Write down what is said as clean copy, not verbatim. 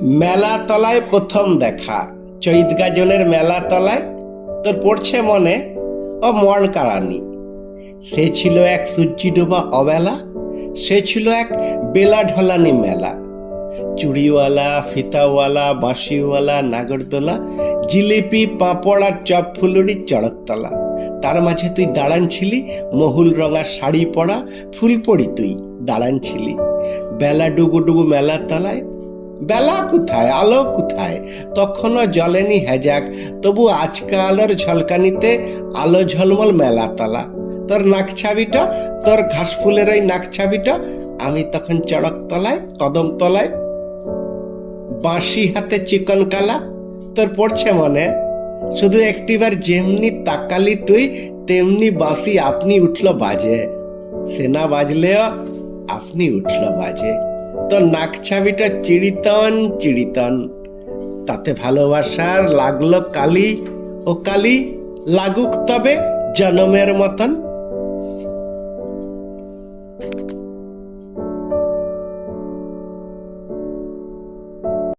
মেলা তলায় প্রথম দেখা, চৈত গাজনের মেলা তলায়। তোর পড়ছে মনে? ও মড়কারানি। সে ছিল এক সূর্যি ডোবা অবেলা, সে ছিল এক বেলা ঢলানি মেলা। চুড়িওয়ালা, ফিতাওয়ালা, বাঁশিওয়ালা, নাগরদোলা, জিলিপি, পাঁপড় আর চপ ফুলুরির চড়কতলা। তার মাঝে তুই দাঁড়ান ছিলি, মহুল রঙা শাড়ি পরা, ফুল পড়ি তুই দাঁড়ান ছিলি। বেলা ডুবু ডুবু মেলা তলায়। বেলা কোথায়, আলো কোথায়, তখনও জ্বলেনি হেজাক, তবু আজকা আলোর ঝলকানিতে আলো ঝলমল মেলা তলা। তোর নাক ছাবিটা, তোর ঘাস ফুলের ওই নাক ছাবিটা, আমি তখন চড়ক তলায়, কদম তলায়, বাঁশি হাতে চিকন কালা। তোর পড়ছে মনে? শুধু একটিবার যেমনি তাকালি তুই, তেমনি বাঁশি আপনি উঠল বাজে, সেনা বাজলেও আপনি উঠল বাজে। তোর নাক ছাবিটা চিড়িতন চিড়িতন, তাতে ভালোবাসার লাগলো কালি। ও কালি লাগুক তবে জনমের মতন।